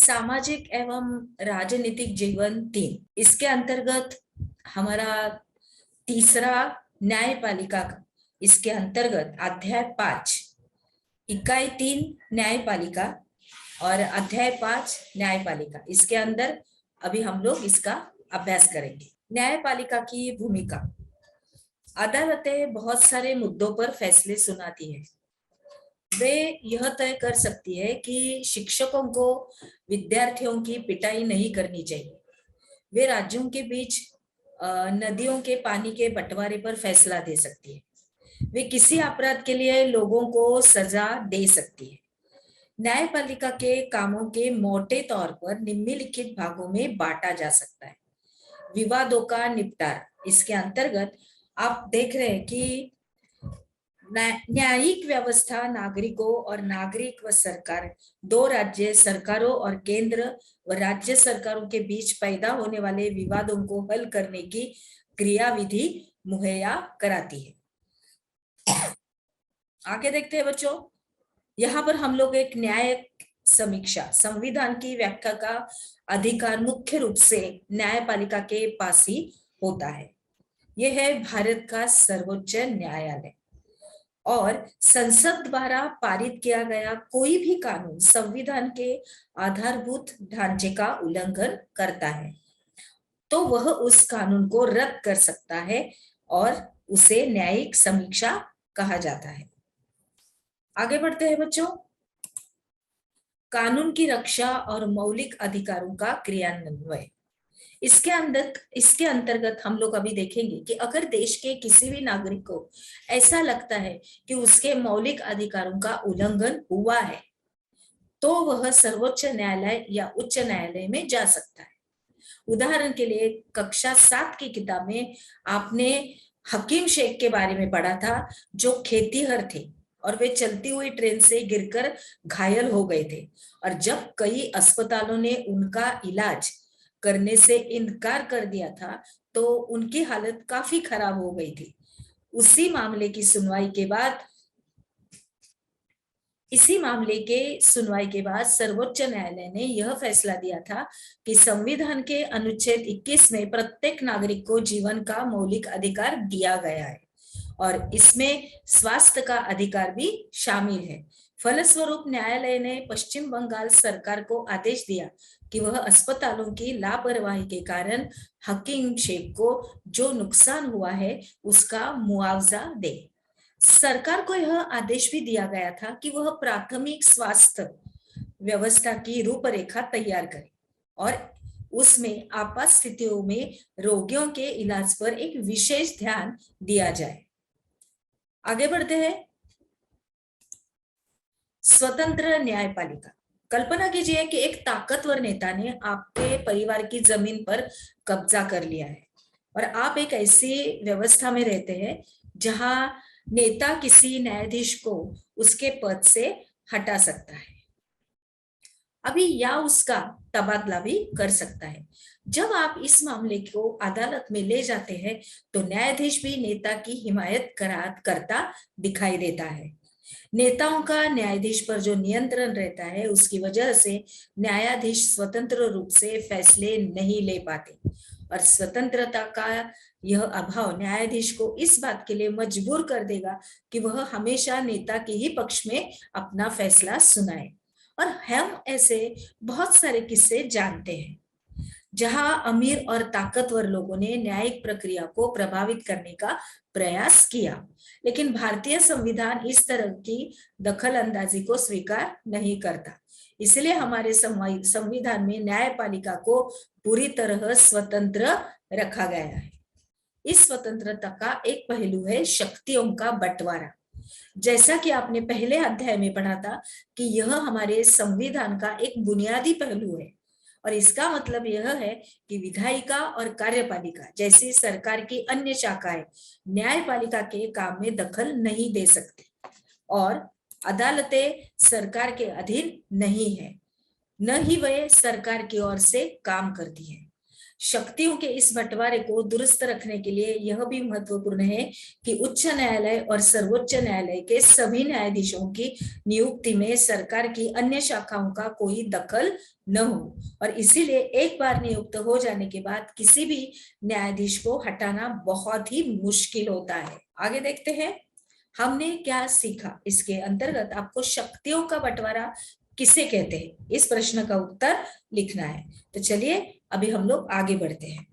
सामाजिक एवं राजनीतिक जीवन 3, इसके अंतर्गत हमारा तीसरा न्यायपालिका का, इसके अंतर्गत अध्याय 5 इकाई 3 न्यायपालिका और अध्याय 5 न्यायपालिका, इसके अंदर अभी हम लोग इसका अभ्यास करेंगे। न्यायपालिका की भूमिका। अदालतें बहुत सारे मुद्दों पर फैसले सुनाती है। वे यह तय कर सकती है कि शिक्षकों को विद्यार्थियों की पिटाई नहीं करनी चाहिए। वे राज्यों के बीच नदियों के पानी के बंटवारे पर फैसला दे सकती है। वे किसी अपराध के लिए लोगों को सजा दे सकती है। न्यायपालिका के कामों के मोटे तौर पर निम्नलिखित भागों में बांटा जा सकता है। विवादों का निपटारा। इसके अंतर्गत आप देख रहे हैं कि न्यायिक व्यवस्था नागरिकों और नागरिक व सरकार, दो राज्य सरकारों और केंद्र व राज्य सरकारों के बीच पैदा होने वाले विवादों को हल करने की क्रियाविधि मुहैया कराती है। आगे देखते हैं बच्चों, यहाँ पर हम लोग एक न्यायिक समीक्षा, संविधान की व्याख्या का अधिकार मुख्य रूप से न्यायपालिका के पास ही होता है। यह है भारत का सर्वोच्च न्यायालय और संसद द्वारा पारित किया गया कोई भी कानून संविधान के आधारभूत ढांचे का उल्लंघन करता है तो वह उस कानून को रद्द कर सकता है और उसे न्यायिक समीक्षा कहा जाता है। आगे बढ़ते हैं बच्चों। कानून की रक्षा और मौलिक अधिकारों का क्रियान्वयन। इसके अंतर्गत हम लोग अभी देखेंगे कि अगर देश के किसी भी नागरिक को ऐसा लगता है कि उसके मौलिक अधिकारों का उल्लंघन हुआ है तो वह सर्वोच्च न्यायालय या उच्च न्यायालय में जा सकता है। उदाहरण के लिए कक्षा 7 की किताब में आपने हकीम शेख के बारे में पढ़ा था, जो खेतीहर थे और वे चलती हुई ट्रेन से गिरकर घायल हो गए थे और जब कई अस्पतालों ने उनका इलाज करने से इनकार कर दिया था तो उनकी हालत काफी खराब हो गई थी। इसी मामले की सुनवाई के बाद सर्वोच्च न्यायालय ने यह फैसला दिया था कि संविधान के अनुच्छेद 21 में प्रत्येक नागरिक को जीवन का मौलिक अधिकार दिया गया है और इसमें स्वास्थ्य का अधिकार भी शामिल है। फलस्वरूप न्यायालय ने पश्चिम बंगाल सरकार को आदेश दिया कि वह अस्पतालों की लापरवाही के कारण हकीम शेख को जो नुकसान हुआ है उसका मुआवजा दे। सरकार को यह आदेश भी दिया गया था कि वह प्राथमिक स्वास्थ्य व्यवस्था की रूपरेखा तैयार करे और उसमें आपात स्थितियों में रोगियों के इलाज पर एक विशेष ध्यान दिया जाए। आगे बढ़ते हैं। स्वतंत्र न्यायपालिका। कल्पना कीजिए कि एक ताकतवर नेता ने आपके परिवार की जमीन पर कब्जा कर लिया है और आप एक ऐसी व्यवस्था में रहते हैं जहां नेता किसी न्यायाधीश को उसके पद से हटा सकता है अभी या उसका तबादला भी कर सकता है। जब आप इस मामले को अदालत में ले जाते हैं तो न्यायाधीश भी नेता की हिमायत करता दिखाई देता है। नेताओं का न्यायाधीश पर जो नियंत्रण रहता है उसकी वजह से न्यायाधीश स्वतंत्र रूप से फैसले नहीं ले पाते और स्वतंत्रता का यह अभाव न्यायाधीश को इस बात के लिए मजबूर कर देगा कि वह हमेशा नेता के ही पक्ष में अपना फैसला सुनाए। और हम ऐसे बहुत सारे किस्से जानते हैं जहां अमीर और ताकतवर लोगों ने न्यायिक प्रक्रिया को प्रभावित करने का प्रयास किया, लेकिन भारतीय संविधान इस तरह की दखल अंदाजी को स्वीकार नहीं करता। इसलिए हमारे संविधान में न्यायपालिका को पूरी तरह स्वतंत्र रखा गया है। इस स्वतंत्रता का एक पहलू है शक्तियों का बंटवारा। जैसा कि आपने पहले अध्याय में पढ़ा था कि यह हमारे संविधान का एक बुनियादी पहलू है और इसका मतलब यह है कि विधायिका और कार्यपालिका जैसी सरकार की अन्य शाखाएं न्यायपालिका के काम में दखल नहीं दे सकती और अदालतें सरकार के अधीन नहीं है, न ही वह सरकार की ओर से काम करती है। शक्तियों के इस बंटवारे को दुरुस्त रखने के लिए यह भी महत्वपूर्ण है कि उच्च न्यायालय और सर्वोच्च न्यायालय के सभी न्यायाधीशों की नियुक्ति में सरकार की अन्य शाखाओं का कोई दखल न हो, और इसीलिए एक बार नियुक्त हो जाने के बाद किसी भी न्यायाधीश को हटाना बहुत ही मुश्किल होता है। आगे देखते हैं हमने क्या सीखा। इसके अंतर्गत आपको शक्तियों का बंटवारा किसे कहते हैं, इस प्रश्न का उत्तर लिखना है। तो चलिए अभी हम लोग आगे बढ़ते हैं।